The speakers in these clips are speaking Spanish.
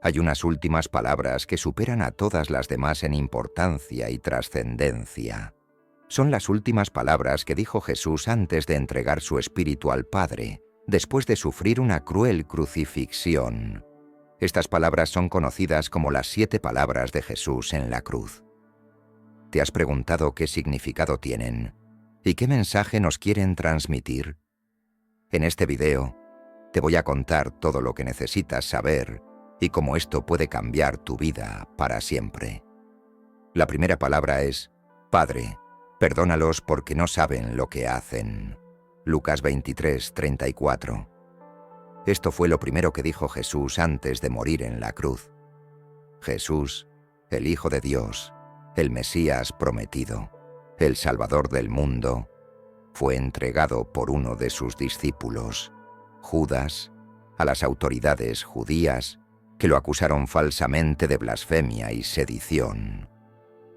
Hay unas últimas palabras que superan a todas las demás en importancia y trascendencia. Son las últimas palabras que dijo Jesús antes de entregar su espíritu al Padre, después de sufrir una cruel crucifixión. Estas palabras son conocidas como las 7 palabras de Jesús en la cruz. ¿Te has preguntado qué significado tienen y qué mensaje nos quieren transmitir? En este video te voy a contar todo lo que necesitas saber y cómo esto puede cambiar tu vida para siempre. La primera palabra es Padre, perdónalos porque no saben lo que hacen. Lucas 23:34. Esto fue lo primero que dijo Jesús antes de morir en la cruz. Jesús, el Hijo de Dios, el Mesías prometido, el Salvador del mundo, fue entregado por uno de sus discípulos, Judas, a las autoridades judías que lo acusaron falsamente de blasfemia y sedición.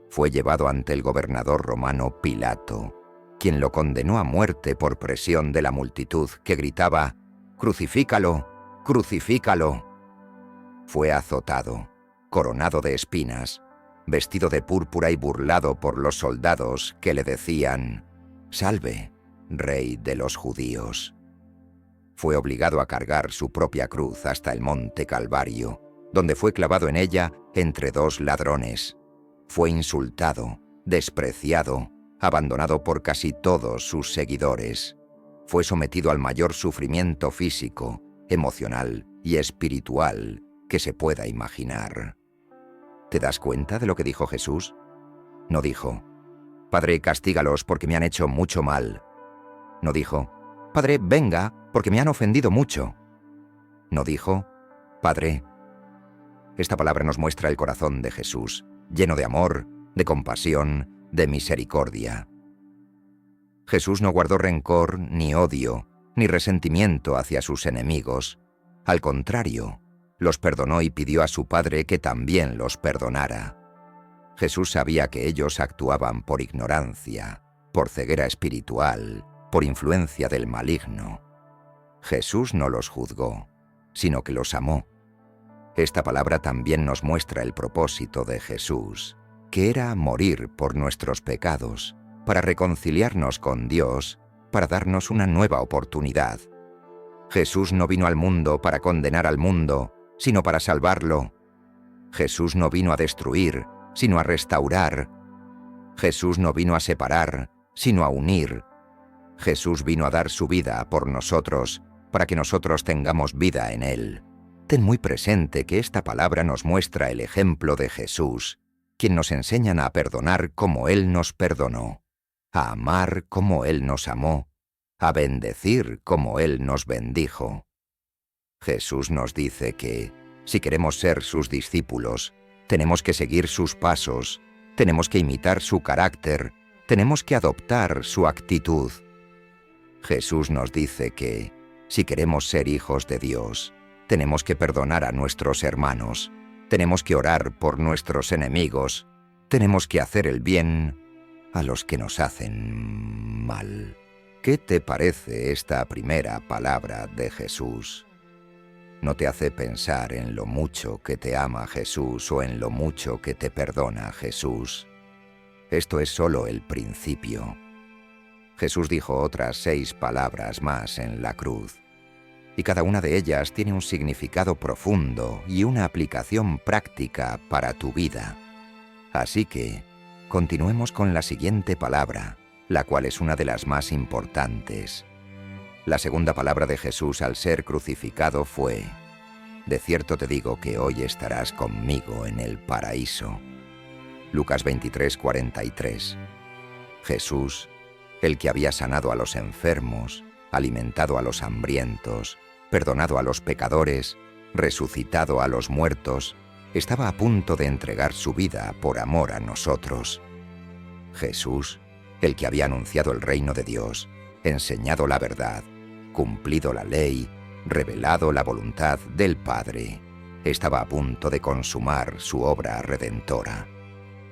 Fue llevado ante el gobernador romano Pilato, quien lo condenó a muerte por presión de la multitud que gritaba: «¡Crucifícalo! ¡Crucifícalo!». Fue azotado, coronado de espinas, vestido de púrpura y burlado por los soldados que le decían: «Salve, Rey de los judíos». Fue obligado a cargar su propia cruz hasta el monte Calvario, donde fue clavado en ella entre 2 ladrones. Fue insultado, despreciado, abandonado por casi todos sus seguidores. Fue sometido al mayor sufrimiento físico, emocional y espiritual que se pueda imaginar. ¿Te das cuenta de lo que dijo Jesús? No dijo: «Padre, castígalos porque me han hecho mucho mal». No dijo: «Padre, venga, porque me han ofendido mucho». No dijo: «Padre». Esta palabra nos muestra el corazón de Jesús, lleno de amor, de compasión, de misericordia. Jesús no guardó rencor, ni odio, ni resentimiento hacia sus enemigos. Al contrario, los perdonó y pidió a su Padre que también los perdonara. Jesús sabía que ellos actuaban por ignorancia, por ceguera espiritual, por influencia del maligno. Jesús no los juzgó, sino que los amó. Esta palabra también nos muestra el propósito de Jesús, que era morir por nuestros pecados, para reconciliarnos con Dios, para darnos una nueva oportunidad. Jesús no vino al mundo para condenar al mundo, sino para salvarlo. Jesús no vino a destruir, sino a restaurar. Jesús no vino a separar, sino a unir. Jesús vino a dar su vida por nosotros, para que nosotros tengamos vida en Él. Ten muy presente que esta palabra nos muestra el ejemplo de Jesús, quien nos enseña a perdonar como Él nos perdonó, a amar como Él nos amó, a bendecir como Él nos bendijo. Jesús nos dice que, si queremos ser sus discípulos, tenemos que seguir sus pasos, tenemos que imitar su carácter, tenemos que adoptar su actitud. Jesús nos dice que, si queremos ser hijos de Dios, tenemos que perdonar a nuestros hermanos, tenemos que orar por nuestros enemigos, tenemos que hacer el bien a los que nos hacen mal. ¿Qué te parece esta primera palabra de Jesús? ¿No te hace pensar en lo mucho que te ama Jesús o en lo mucho que te perdona Jesús? Esto es solo el principio. Jesús dijo otras 6 palabras más en la cruz, y cada una de ellas tiene un significado profundo y una aplicación práctica para tu vida. Así que, continuemos con la siguiente palabra, la cual es una de las más importantes. La segunda palabra de Jesús al ser crucificado fue: «De cierto te digo que hoy estarás conmigo en el paraíso». Lucas 23:43. Jesús, el que había sanado a los enfermos, alimentado a los hambrientos, perdonado a los pecadores, resucitado a los muertos, estaba a punto de entregar su vida por amor a nosotros. Jesús, el que había anunciado el reino de Dios, enseñado la verdad, cumplido la ley, revelado la voluntad del Padre, estaba a punto de consumar su obra redentora.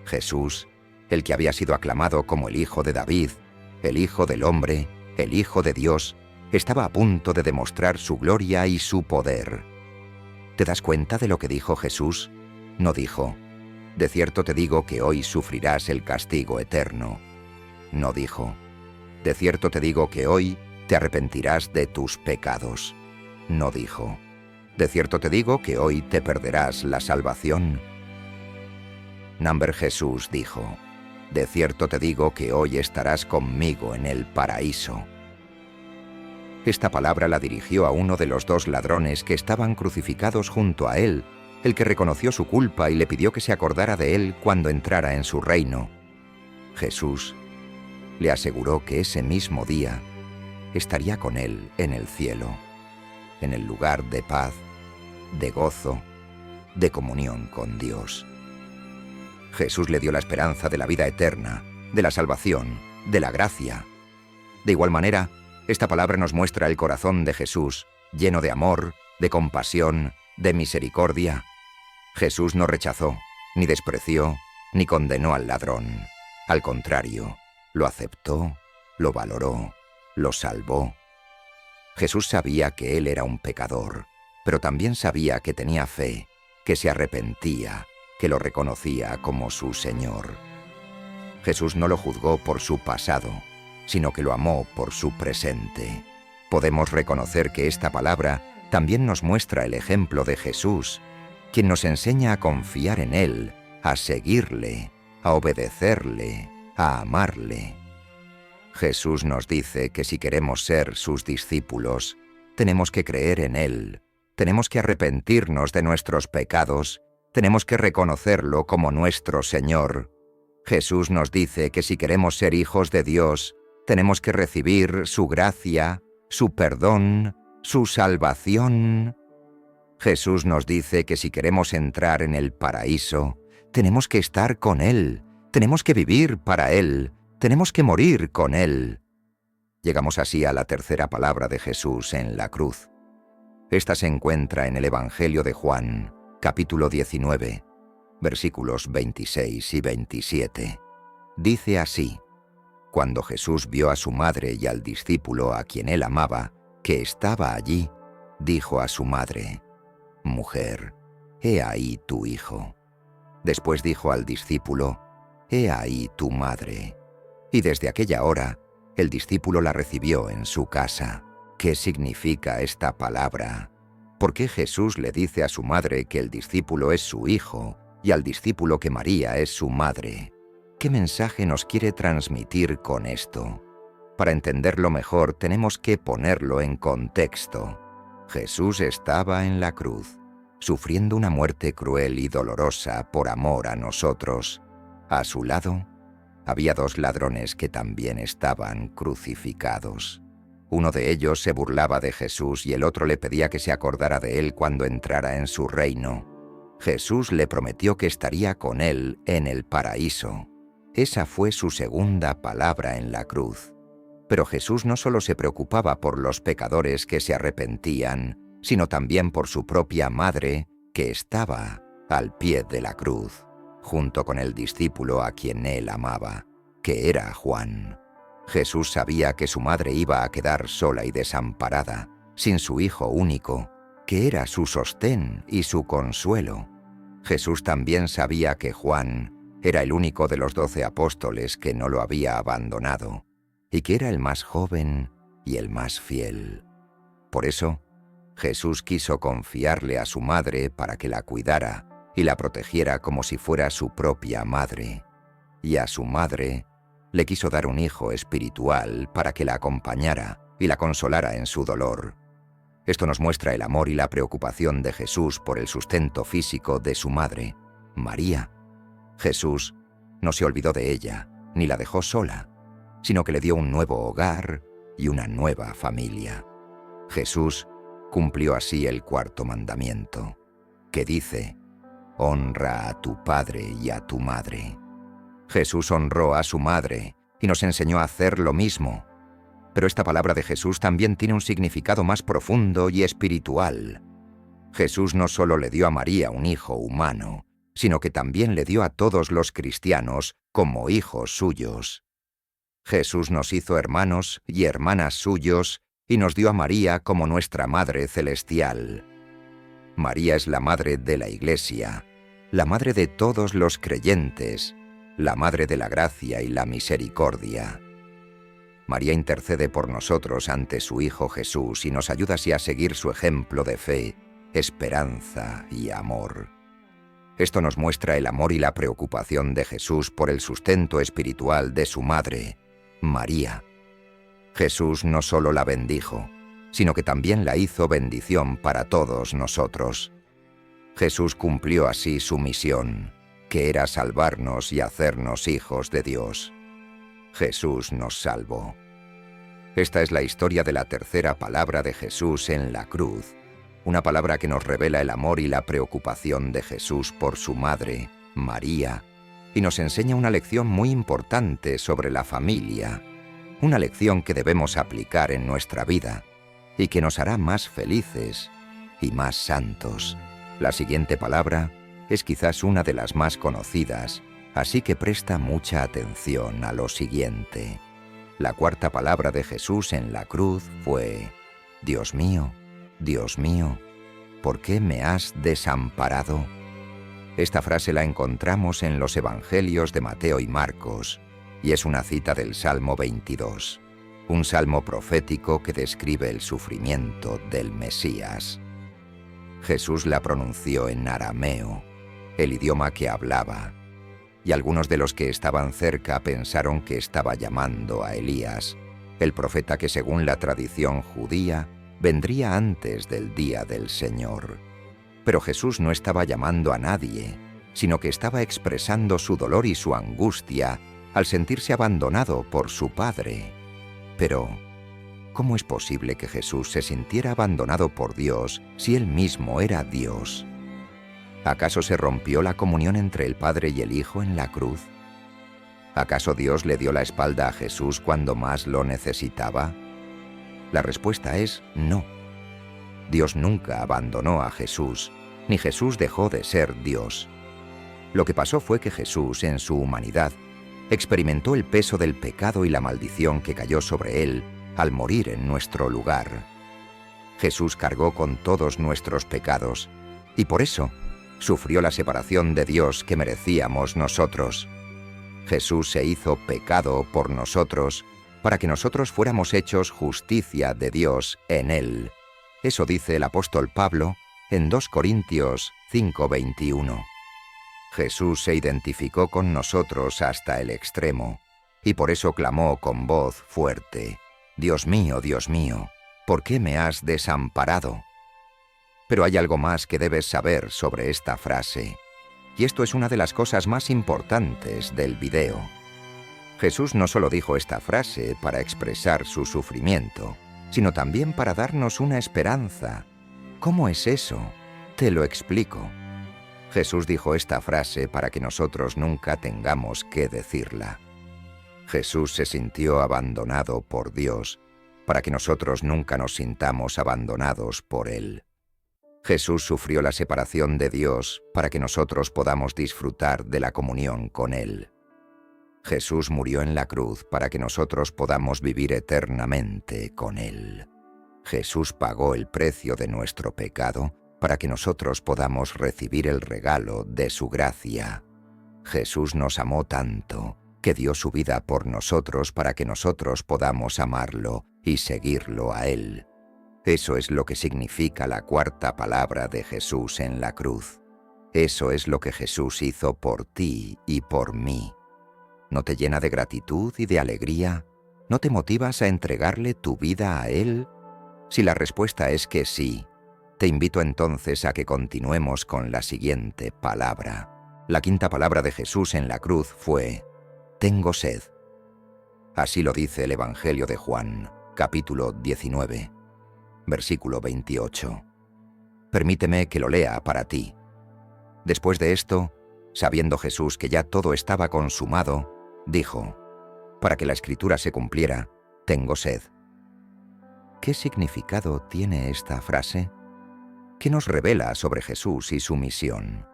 Jesús, el que había sido aclamado como el Hijo de David, el Hijo del Hombre, el Hijo de Dios, estaba a punto de demostrar su gloria y su poder. ¿Te das cuenta de lo que dijo Jesús? No dijo, de cierto te digo que hoy sufrirás el castigo eterno. No dijo, de cierto te digo que hoy te arrepentirás de tus pecados. No dijo, de cierto te digo que hoy te perderás la salvación. Number Jesús dijo, de cierto te digo que hoy estarás conmigo en el paraíso. Esta palabra la dirigió a uno de los 2 ladrones que estaban crucificados junto a él, el que reconoció su culpa y le pidió que se acordara de él cuando entrara en su reino. Jesús le aseguró que ese mismo día estaría con él en el cielo, en el lugar de paz, de gozo, de comunión con Dios. Jesús le dio la esperanza de la vida eterna, de la salvación, de la gracia. De igual manera, esta palabra nos muestra el corazón de Jesús, lleno de amor, de compasión, de misericordia. Jesús no rechazó, ni despreció, ni condenó al ladrón. Al contrario, lo aceptó, lo valoró, lo salvó. Jesús sabía que él era un pecador, pero también sabía que tenía fe, que se arrepentía, que lo reconocía como su Señor. Jesús no lo juzgó por su pasado, sino que lo amó por su presente. Podemos reconocer que esta palabra también nos muestra el ejemplo de Jesús, quien nos enseña a confiar en Él, a seguirle, a obedecerle, a amarle. Jesús nos dice que si queremos ser sus discípulos, tenemos que creer en Él, tenemos que arrepentirnos de nuestros pecados, tenemos que reconocerlo como nuestro Señor. Jesús nos dice que si queremos ser hijos de Dios, tenemos que recibir su gracia, su perdón, su salvación. Jesús nos dice que si queremos entrar en el paraíso, tenemos que estar con Él, tenemos que vivir para Él, tenemos que morir con Él. Llegamos así a la tercera palabra de Jesús en la cruz. Esta se encuentra en el Evangelio de Juan, capítulo 19, versículos 26 y 27. Dice así: Cuando Jesús vio a su madre y al discípulo a quien él amaba, que estaba allí, dijo a su madre: Mujer, he ahí tu hijo. Después dijo al discípulo: He ahí tu madre. Y desde aquella hora, el discípulo la recibió en su casa. ¿Qué significa esta palabra? ¿Por qué Jesús le dice a su madre que el discípulo es su hijo y al discípulo que María es su madre? ¿Qué mensaje nos quiere transmitir con esto? Para entenderlo mejor tenemos que ponerlo en contexto. Jesús estaba en la cruz, sufriendo una muerte cruel y dolorosa por amor a nosotros. A su lado había 2 ladrones que también estaban crucificados. Uno de ellos se burlaba de Jesús y el otro le pedía que se acordara de él cuando entrara en su reino. Jesús le prometió que estaría con él en el paraíso. Esa fue su segunda palabra en la cruz. Pero Jesús no solo se preocupaba por los pecadores que se arrepentían, sino también por su propia madre, que estaba al pie de la cruz, junto con el discípulo a quien él amaba, que era Juan. Jesús sabía que su madre iba a quedar sola y desamparada, sin su hijo único, que era su sostén y su consuelo. Jesús también sabía que Juan era el único de los 12 apóstoles que no lo había abandonado, y que era el más joven y el más fiel. Por eso, Jesús quiso confiarle a su madre para que la cuidara y la protegiera como si fuera su propia madre. Y a su madre le quiso dar un hijo espiritual para que la acompañara y la consolara en su dolor. Esto nos muestra el amor y la preocupación de Jesús por el sustento físico de su madre, María. Jesús no se olvidó de ella, ni la dejó sola, sino que le dio un nuevo hogar y una nueva familia. Jesús cumplió así el 4.º mandamiento, que dice: honra a tu padre y a tu madre. Jesús honró a su madre y nos enseñó a hacer lo mismo. Pero esta palabra de Jesús también tiene un significado más profundo y espiritual. Jesús no solo le dio a María un hijo humano, sino que también le dio a todos los cristianos como hijos suyos. Jesús nos hizo hermanos y hermanas suyos y nos dio a María como nuestra Madre Celestial. María es la madre de la Iglesia, la madre de todos los creyentes, la madre de la gracia y la misericordia. María intercede por nosotros ante su Hijo Jesús y nos ayuda así a seguir su ejemplo de fe, esperanza y amor. Esto nos muestra el amor y la preocupación de Jesús por el sustento espiritual de su madre, María. Jesús no solo la bendijo, sino que también la hizo bendición para todos nosotros. Jesús cumplió así su misión, que era salvarnos y hacernos hijos de Dios. Jesús nos salvó. Esta es la historia de la tercera palabra de Jesús en la cruz, una palabra que nos revela el amor y la preocupación de Jesús por su madre, María, y nos enseña una lección muy importante sobre la familia, una lección que debemos aplicar en nuestra vida y que nos hará más felices y más santos. La siguiente palabra es quizás una de las más conocidas, así que presta mucha atención a lo siguiente. La cuarta palabra de Jesús en la cruz fue: Dios mío, ¿por qué me has desamparado? Esta frase la encontramos en los Evangelios de Mateo y Marcos, y es una cita del Salmo 22, un salmo profético que describe el sufrimiento del Mesías. Jesús la pronunció en arameo, el idioma que hablaba, y algunos de los que estaban cerca pensaron que estaba llamando a Elías, el profeta que según la tradición judía vendría antes del día del Señor. Pero Jesús no estaba llamando a nadie, sino que estaba expresando su dolor y su angustia al sentirse abandonado por su Padre. Pero, ¿cómo es posible que Jesús se sintiera abandonado por Dios si Él mismo era Dios? ¿Acaso se rompió la comunión entre el Padre y el Hijo en la cruz? ¿Acaso Dios le dio la espalda a Jesús cuando más lo necesitaba? La respuesta es no. Dios nunca abandonó a Jesús, ni Jesús dejó de ser Dios. Lo que pasó fue que Jesús, en su humanidad, experimentó el peso del pecado y la maldición que cayó sobre Él al morir en nuestro lugar. Jesús cargó con todos nuestros pecados, y por eso sufrió la separación de Dios que merecíamos nosotros. Jesús se hizo pecado por nosotros, para que nosotros fuéramos hechos justicia de Dios en Él. Eso dice el apóstol Pablo en 2 Corintios 5:21. Jesús se identificó con nosotros hasta el extremo, y por eso clamó con voz fuerte: Dios mío, ¿por qué me has desamparado? Pero hay algo más que debes saber sobre esta frase, y esto es una de las cosas más importantes del video. Jesús no solo dijo esta frase para expresar su sufrimiento, sino también para darnos una esperanza. ¿Cómo es eso? Te lo explico. Jesús dijo esta frase para que nosotros nunca tengamos que decirla. Jesús se sintió abandonado por Dios, para que nosotros nunca nos sintamos abandonados por Él. Jesús sufrió la separación de Dios para que nosotros podamos disfrutar de la comunión con Él. Jesús murió en la cruz para que nosotros podamos vivir eternamente con Él. Jesús pagó el precio de nuestro pecado para que nosotros podamos recibir el regalo de su gracia. Jesús nos amó tanto que dio su vida por nosotros para que nosotros podamos amarlo y seguirlo a Él. Eso es lo que significa la cuarta palabra de Jesús en la cruz. Eso es lo que Jesús hizo por ti y por mí. ¿No te llena de gratitud y de alegría? ¿No te motivas a entregarle tu vida a Él? Si la respuesta es que sí, te invito entonces a que continuemos con la siguiente palabra. La quinta palabra de Jesús en la cruz fue: tengo sed. Así lo dice el Evangelio de Juan, capítulo 19. Versículo 28. Permíteme que lo lea para ti. Después de esto, sabiendo Jesús que ya todo estaba consumado, dijo: para que la Escritura se cumpliera, tengo sed. ¿Qué significado tiene esta frase? ¿Qué nos revela sobre Jesús y su misión?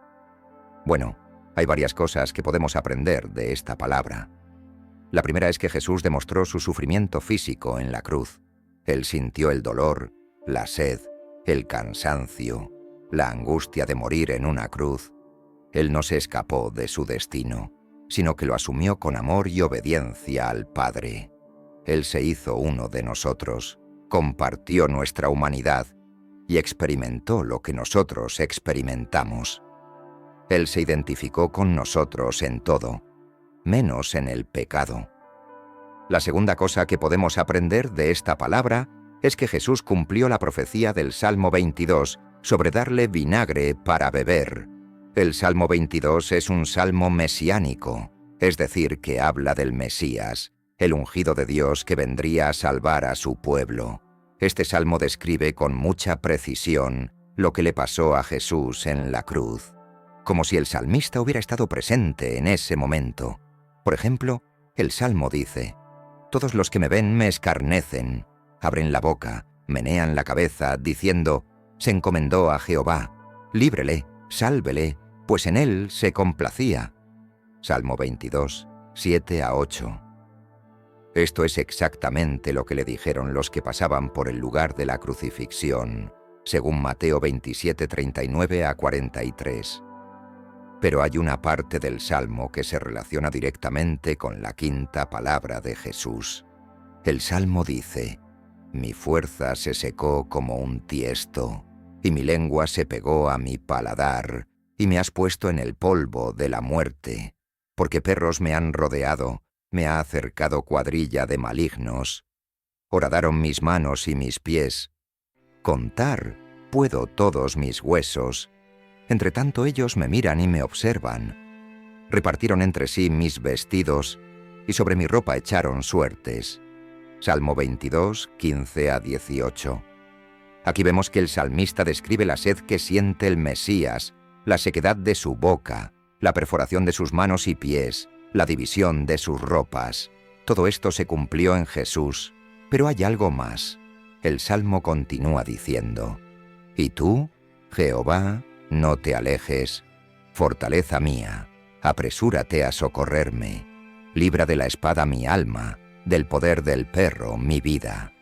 Bueno, hay varias cosas que podemos aprender de esta palabra. La primera es que Jesús demostró su sufrimiento físico en la cruz. Él sintió el dolor, la sed, el cansancio, la angustia de morir en una cruz, Él no se escapó de su destino, sino que lo asumió con amor y obediencia al Padre. Él se hizo uno de nosotros, compartió nuestra humanidad y experimentó lo que nosotros experimentamos. Él se identificó con nosotros en todo, menos en el pecado. La segunda cosa que podemos aprender de esta palabra es que Jesús cumplió la profecía del Salmo 22 sobre darle vinagre para beber. El Salmo 22 es un salmo mesiánico, es decir, que habla del Mesías, el ungido de Dios que vendría a salvar a su pueblo. Este salmo describe con mucha precisión lo que le pasó a Jesús en la cruz, como si el salmista hubiera estado presente en ese momento. Por ejemplo, el salmo dice: «Todos los que me ven me escarnecen, abren la boca, menean la cabeza, diciendo: se encomendó a Jehová, líbrele, sálvele, pues en él se complacía». Salmo 22, 7-8. Esto es exactamente lo que le dijeron los que pasaban por el lugar de la crucifixión, según Mateo 27, 39-43. Pero hay una parte del Salmo que se relaciona directamente con la quinta palabra de Jesús. El Salmo dice: «Mi fuerza se secó como un tiesto, y mi lengua se pegó a mi paladar, y me has puesto en el polvo de la muerte, porque perros me han rodeado, me ha acercado cuadrilla de malignos. Horadaron mis manos y mis pies. Contar puedo todos mis huesos. Entre tanto ellos me miran y me observan. Repartieron entre sí mis vestidos, y sobre mi ropa echaron suertes». Salmo 22, 15-18. Aquí vemos que el salmista describe la sed que siente el Mesías, la sequedad de su boca, la perforación de sus manos y pies, la división de sus ropas. Todo esto se cumplió en Jesús, pero hay algo más. El Salmo continúa diciendo: «Y tú, Jehová, no te alejes, fortaleza mía, apresúrate a socorrerme, libra de la espada mi alma, del poder del perro mi vida.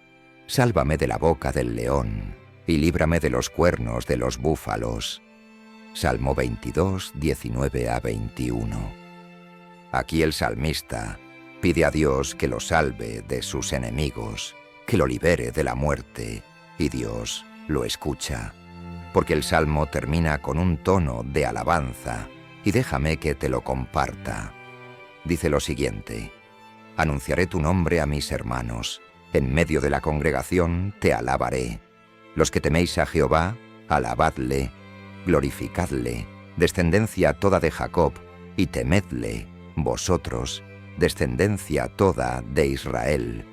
Sálvame de la boca del león, y líbrame de los cuernos de los búfalos». Salmo 22, 19-21. Aquí el salmista pide a Dios que lo salve de sus enemigos, que lo libere de la muerte, y Dios lo escucha, porque el salmo termina con un tono de alabanza, y déjame que te lo comparta. Dice lo siguiente: «Anunciaré tu nombre a mis hermanos, en medio de la congregación te alabaré. Los que teméis a Jehová, alabadle, glorificadle, descendencia toda de Jacob, y temedle, vosotros, descendencia toda de Israel,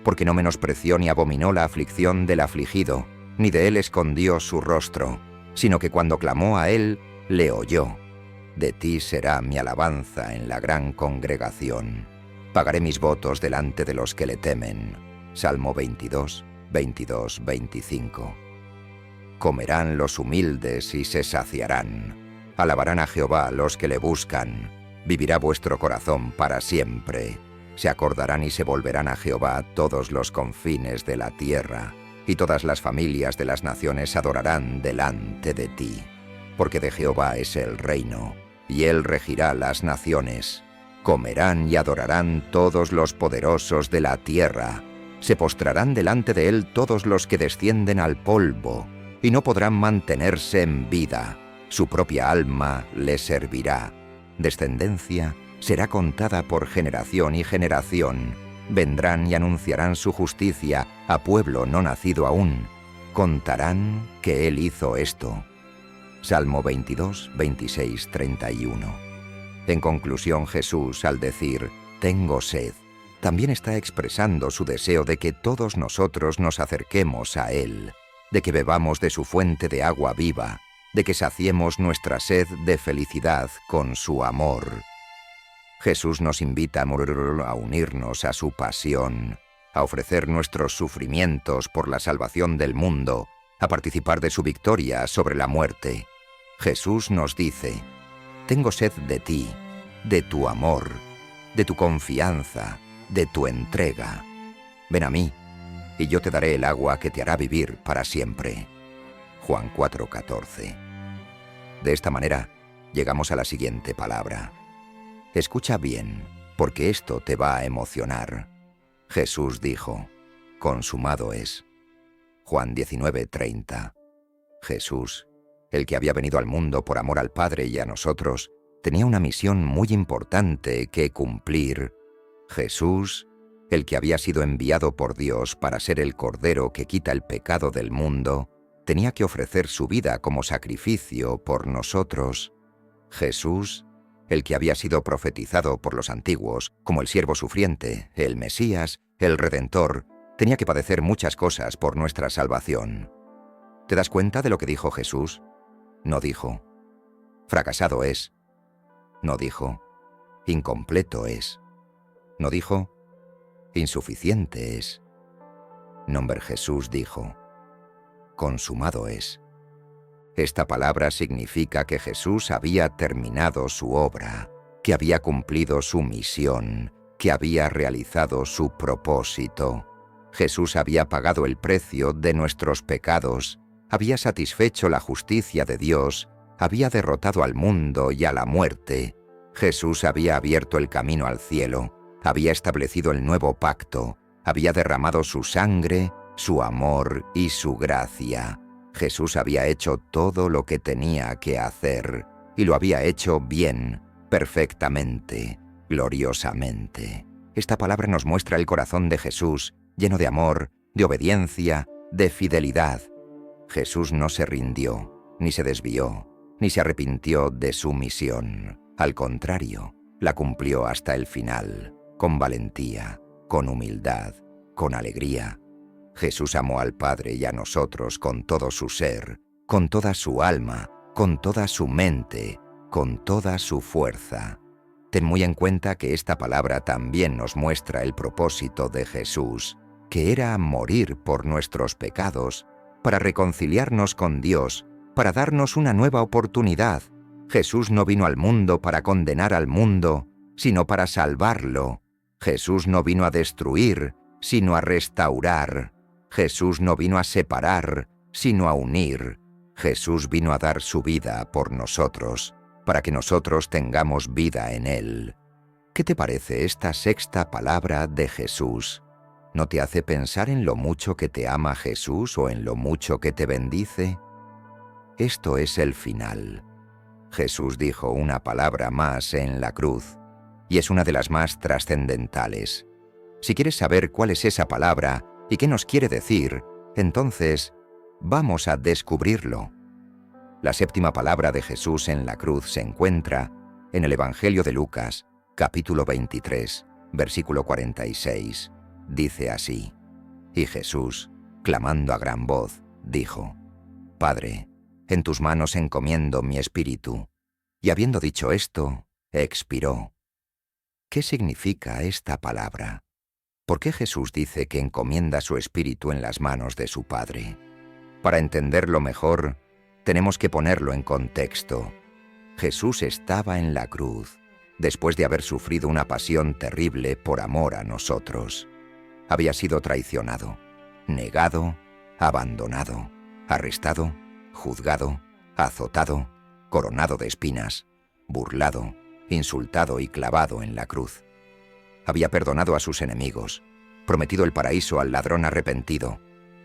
porque no menospreció ni abominó la aflicción del afligido, ni de él escondió su rostro, sino que cuando clamó a él, le oyó. De ti será mi alabanza en la gran congregación. Pagaré mis votos delante de los que le temen». Salmo 22, 22-25. Comerán los humildes y se saciarán. Alabarán a Jehová los que le buscan. Vivirá vuestro corazón para siempre. Se acordarán y se volverán a Jehová todos los confines de la tierra, y todas las familias de las naciones adorarán delante de ti. Porque de Jehová es el reino, y él regirá las naciones. Comerán y adorarán todos los poderosos de la tierra. Se postrarán delante de él todos los que descienden al polvo, y no podrán mantenerse en vida. Su propia alma le servirá. Descendencia será contada por generación y generación. Vendrán y anunciarán su justicia a pueblo no nacido aún. Contarán que él hizo esto. Salmo 22, 26, 31. En conclusión, Jesús, al decir «tengo sed», también está expresando su deseo de que todos nosotros nos acerquemos a Él, de que bebamos de su fuente de agua viva, de que saciemos nuestra sed de felicidad con su amor. Jesús nos invita a unirnos a su pasión, a ofrecer nuestros sufrimientos por la salvación del mundo, a participar de su victoria sobre la muerte. Jesús nos dice: «Tengo sed de ti, de tu amor, de tu confianza, de tu entrega. Ven a mí, y yo te daré el agua que te hará vivir para siempre». Juan 4:14. De esta manera, llegamos a la siguiente palabra. Escucha bien, porque esto te va a emocionar. Jesús dijo, consumado es. Juan 19:30. Jesús, el que había venido al mundo por amor al Padre y a nosotros, tenía una misión muy importante que cumplir. Jesús, el que había sido enviado por Dios para ser el Cordero que quita el pecado del mundo, tenía que ofrecer su vida como sacrificio por nosotros. Jesús, el que había sido profetizado por los antiguos como el siervo sufriente, el Mesías, el Redentor, tenía que padecer muchas cosas por nuestra salvación. ¿Te das cuenta de lo que dijo Jesús? No dijo, fracasado es. No dijo, incompleto es. No dijo, insuficiente es. No, hombre, Jesús dijo, consumado es. Esta palabra significa que Jesús había terminado su obra, que había cumplido su misión, que había realizado su propósito. Jesús había pagado el precio de nuestros pecados, había satisfecho la justicia de Dios, había derrotado al mundo y a la muerte. Jesús había abierto el camino al cielo, había establecido el nuevo pacto, había derramado su sangre, su amor y su gracia. Jesús había hecho todo lo que tenía que hacer, y lo había hecho bien, perfectamente, gloriosamente. Esta palabra nos muestra el corazón de Jesús, lleno de amor, de obediencia, de fidelidad. Jesús no se rindió, ni se desvió, ni se arrepintió de su misión. Al contrario, la cumplió hasta el final, con valentía, con humildad, con alegría. Jesús amó al Padre y a nosotros con todo su ser, con toda su alma, con toda su mente, con toda su fuerza. Ten muy en cuenta que esta palabra también nos muestra el propósito de Jesús, que era morir por nuestros pecados, para reconciliarnos con Dios, para darnos una nueva oportunidad. Jesús no vino al mundo para condenar al mundo, sino para salvarlo. Jesús no vino a destruir, sino a restaurar. Jesús no vino a separar, sino a unir. Jesús vino a dar su vida por nosotros, para que nosotros tengamos vida en Él. ¿Qué te parece esta sexta palabra de Jesús? ¿No te hace pensar en lo mucho que te ama Jesús o en lo mucho que te bendice? Esto es el final. Jesús dijo una palabra más en la cruz, y es una de las más trascendentales. Si quieres saber cuál es esa palabra y qué nos quiere decir, entonces vamos a descubrirlo. La séptima palabra de Jesús en la cruz se encuentra en el Evangelio de Lucas, capítulo 23, versículo 46. Dice así: y Jesús, clamando a gran voz, dijo: Padre, en tus manos encomiendo mi espíritu. Y habiendo dicho esto, expiró. ¿Qué significa esta palabra? ¿Por qué Jesús dice que encomienda su espíritu en las manos de su Padre? Para entenderlo mejor, tenemos que ponerlo en contexto. Jesús estaba en la cruz, después de haber sufrido una pasión terrible por amor a nosotros. Había sido traicionado, negado, abandonado, arrestado, juzgado, azotado, coronado de espinas, burlado, insultado y clavado en la cruz. Había perdonado a sus enemigos, prometido el paraíso al ladrón arrepentido,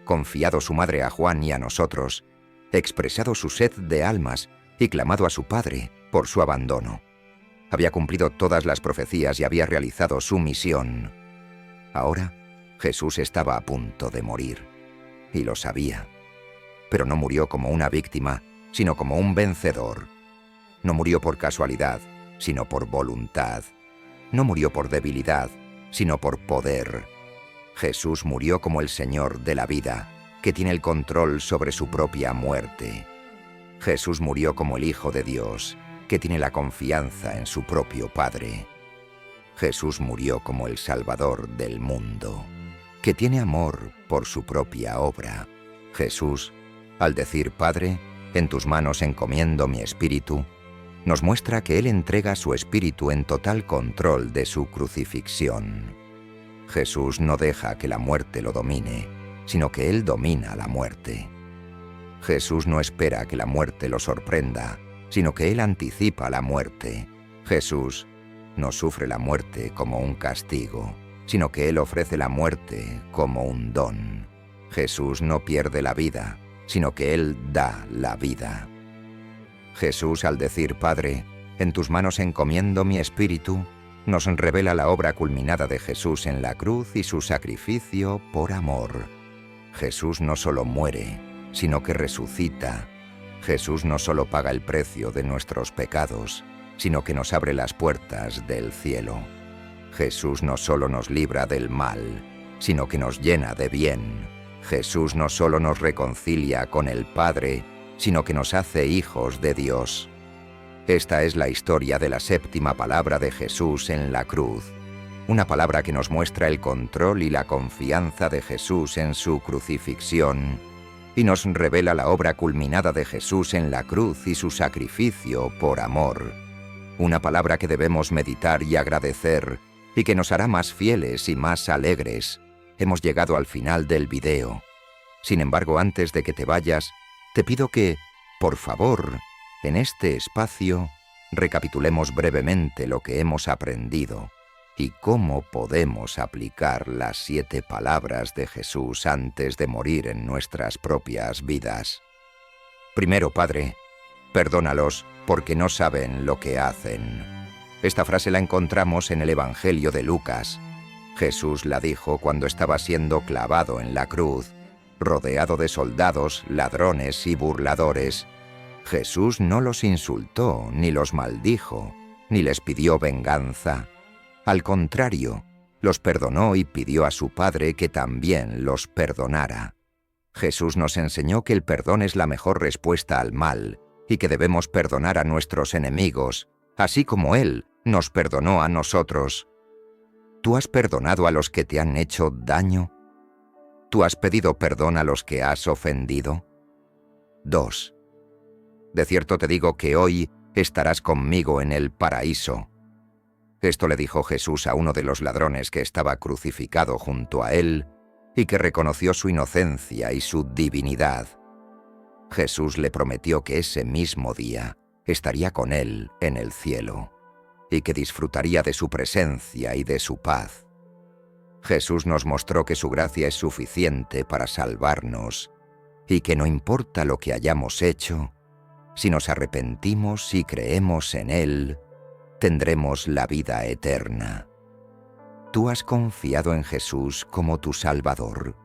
confiado su madre a Juan y a nosotros, expresado su sed de almas y clamado a su Padre por su abandono. Había cumplido todas las profecías y había realizado su misión. Ahora, Jesús estaba a punto de morir, y lo sabía. Pero no murió como una víctima, sino como un vencedor. No murió por casualidad, sino por voluntad. No murió por debilidad, sino por poder. Jesús murió como el Señor de la vida, que tiene el control sobre su propia muerte. Jesús murió como el Hijo de Dios, que tiene la confianza en su propio Padre. Jesús murió como el Salvador del mundo, que tiene amor por su propia obra. Jesús, al decir: Padre, en tus manos encomiendo mi espíritu, nos muestra que Él entrega su espíritu en total control de su crucifixión. Jesús no deja que la muerte lo domine, sino que Él domina la muerte. Jesús no espera que la muerte lo sorprenda, sino que Él anticipa la muerte. Jesús no sufre la muerte como un castigo, sino que Él ofrece la muerte como un don. Jesús no pierde la vida, sino que Él da la vida. Jesús, al decir: Padre, en tus manos encomiendo mi espíritu, nos revela la obra culminada de Jesús en la cruz y su sacrificio por amor. Jesús no solo muere, sino que resucita. Jesús no solo paga el precio de nuestros pecados, sino que nos abre las puertas del cielo. Jesús no solo nos libra del mal, sino que nos llena de bien. Jesús no solo nos reconcilia con el Padre, sino que nos hace hijos de Dios. Esta es la historia de la séptima palabra de Jesús en la cruz, una palabra que nos muestra el control y la confianza de Jesús en su crucifixión, y nos revela la obra culminada de Jesús en la cruz y su sacrificio por amor. Una palabra que debemos meditar y agradecer, y que nos hará más fieles y más alegres. Hemos llegado al final del video. Sin embargo, antes de que te vayas, te pido que, por favor, en este espacio, recapitulemos brevemente lo que hemos aprendido y cómo podemos aplicar las 7 palabras de Jesús antes de morir en nuestras propias vidas. Primero, Padre, perdónalos porque no saben lo que hacen. Esta frase la encontramos en el Evangelio de Lucas. Jesús la dijo cuando estaba siendo clavado en la cruz, rodeado de soldados, ladrones y burladores. Jesús no los insultó, ni los maldijo, ni les pidió venganza. Al contrario, los perdonó y pidió a su Padre que también los perdonara. Jesús nos enseñó que el perdón es la mejor respuesta al mal y que debemos perdonar a nuestros enemigos, así como Él nos perdonó a nosotros. ¿Tú has perdonado a los que te han hecho daño? ¿Tú has pedido perdón a los que has ofendido? 2. De cierto te digo que hoy estarás conmigo en el paraíso. Esto le dijo Jesús a uno de los ladrones que estaba crucificado junto a él y que reconoció su inocencia y su divinidad. Jesús le prometió que ese mismo día estaría con él en el cielo y que disfrutaría de su presencia y de su paz. Jesús nos mostró que su gracia es suficiente para salvarnos y que no importa lo que hayamos hecho, si nos arrepentimos y creemos en Él, tendremos la vida eterna. ¿Tú has confiado en Jesús como tu Salvador?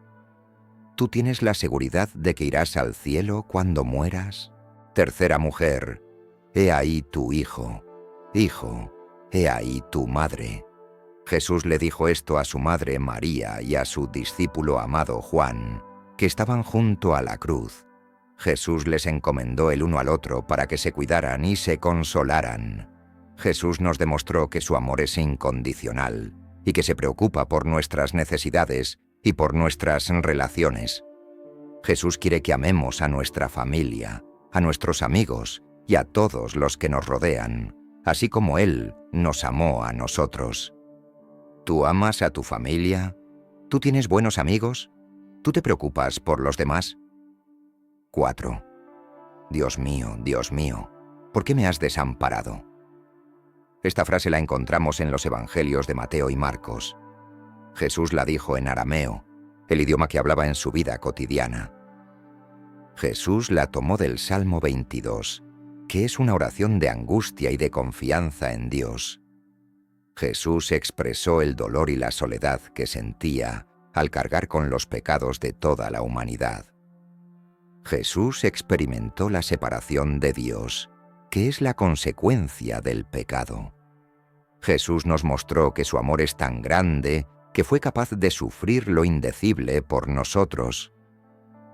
¿Tú tienes la seguridad de que irás al cielo cuando mueras? Tercera mujer, he ahí tu hijo. Hijo, he ahí tu madre. Jesús le dijo esto a su madre María y a su discípulo amado Juan, que estaban junto a la cruz. Jesús les encomendó el uno al otro para que se cuidaran y se consolaran. Jesús nos demostró que su amor es incondicional y que se preocupa por nuestras necesidades y por nuestras relaciones. Jesús quiere que amemos a nuestra familia, a nuestros amigos y a todos los que nos rodean, así como Él nos amó a nosotros. ¿Tú amas a tu familia? ¿Tú tienes buenos amigos? ¿Tú te preocupas por los demás? 4. Dios mío, ¿por qué me has desamparado? Esta frase la encontramos en los Evangelios de Mateo y Marcos. Jesús la dijo en arameo, el idioma que hablaba en su vida cotidiana. Jesús la tomó del Salmo 22, que es una oración de angustia y de confianza en Dios. Jesús expresó el dolor y la soledad que sentía al cargar con los pecados de toda la humanidad. Jesús experimentó la separación de Dios, que es la consecuencia del pecado. Jesús nos mostró que su amor es tan grande que fue capaz de sufrir lo indecible por nosotros.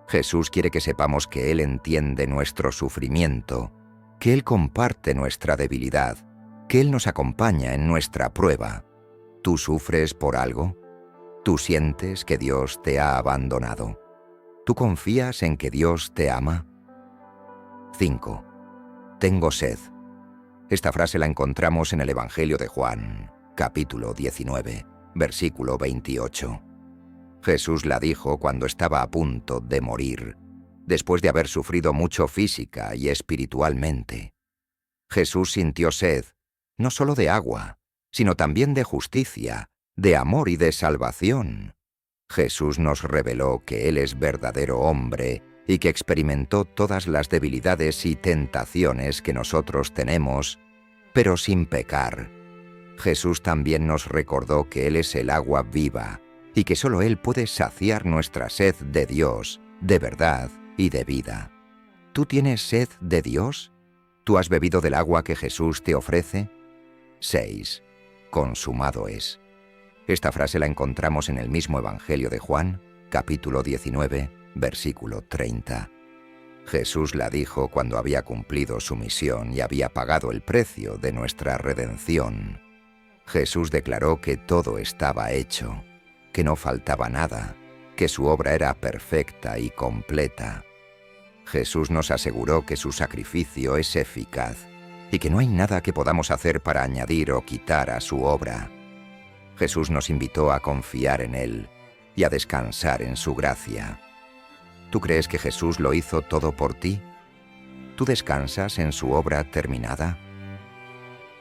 Jesús quiere que sepamos que Él entiende nuestro sufrimiento, que Él comparte nuestra debilidad, que Él nos acompaña en nuestra prueba. ¿Tú sufres por algo? ¿Tú sientes que Dios te ha abandonado? ¿Tú confías en que Dios te ama? 5. Tengo sed. Esta frase la encontramos en el Evangelio de Juan, capítulo 19, versículo 28. Jesús la dijo cuando estaba a punto de morir, después de haber sufrido mucho física y espiritualmente. Jesús sintió sed, no solo de agua, sino también de justicia, de amor y de salvación. Jesús nos reveló que Él es verdadero hombre y que experimentó todas las debilidades y tentaciones que nosotros tenemos, pero sin pecar. Jesús también nos recordó que Él es el agua viva y que solo Él puede saciar nuestra sed de Dios, de verdad y de vida. ¿Tú tienes sed de Dios? ¿Tú has bebido del agua que Jesús te ofrece? 6. Consumado es. Esta frase la encontramos en el mismo Evangelio de Juan, capítulo 19, versículo 30. Jesús la dijo cuando había cumplido su misión y había pagado el precio de nuestra redención. Jesús declaró que todo estaba hecho, que no faltaba nada, que su obra era perfecta y completa. Jesús nos aseguró que su sacrificio es eficaz y que no hay nada que podamos hacer para añadir o quitar a su obra. Jesús nos invitó a confiar en Él y a descansar en su gracia. ¿Tú crees que Jesús lo hizo todo por ti? ¿Tú descansas en su obra terminada?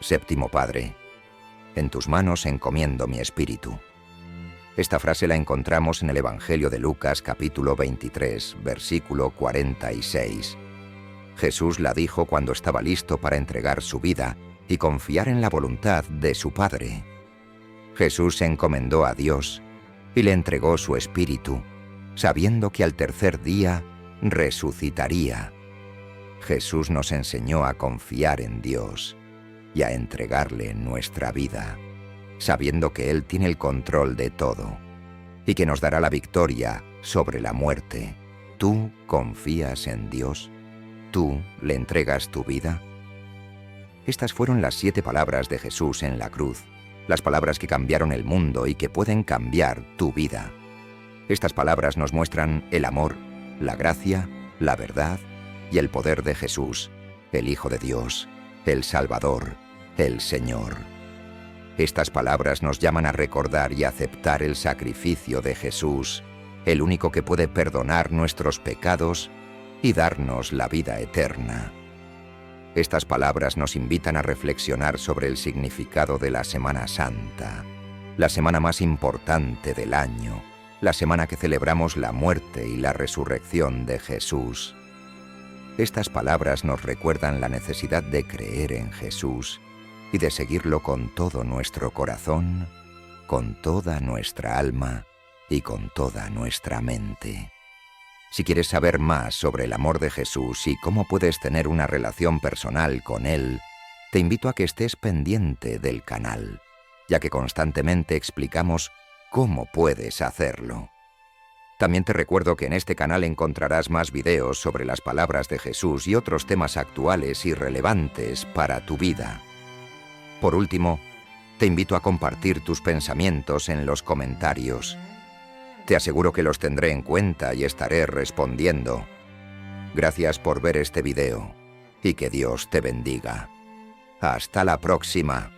Séptimo Padre, en tus manos encomiendo mi espíritu. Esta frase la encontramos en el Evangelio de Lucas, capítulo 23, versículo 46. Jesús la dijo cuando estaba listo para entregar su vida y confiar en la voluntad de su Padre. Jesús se encomendó a Dios y le entregó su espíritu, sabiendo que al tercer día resucitaría. Jesús nos enseñó a confiar en Dios y a entregarle nuestra vida, sabiendo que Él tiene el control de todo y que nos dará la victoria sobre la muerte. ¿Tú confías en Dios? ¿Tú le entregas tu vida? Estas fueron las 7 palabras de Jesús en la cruz, las palabras que cambiaron el mundo y que pueden cambiar tu vida. Estas palabras nos muestran el amor, la gracia, la verdad y el poder de Jesús, el Hijo de Dios, el Salvador, el Señor. Estas palabras nos llaman a recordar y aceptar el sacrificio de Jesús, el único que puede perdonar nuestros pecados y darnos la vida eterna. Estas palabras nos invitan a reflexionar sobre el significado de la Semana Santa, la semana más importante del año, la semana que celebramos la muerte y la resurrección de Jesús. Estas palabras nos recuerdan la necesidad de creer en Jesús y de seguirlo con todo nuestro corazón, con toda nuestra alma y con toda nuestra mente. Si quieres saber más sobre el amor de Jesús y cómo puedes tener una relación personal con Él, te invito a que estés pendiente del canal, ya que constantemente explicamos cómo puedes hacerlo. También te recuerdo que en este canal encontrarás más videos sobre las palabras de Jesús y otros temas actuales y relevantes para tu vida. Por último, te invito a compartir tus pensamientos en los comentarios. Te aseguro que los tendré en cuenta y estaré respondiendo. Gracias por ver este video y que Dios te bendiga. Hasta la próxima.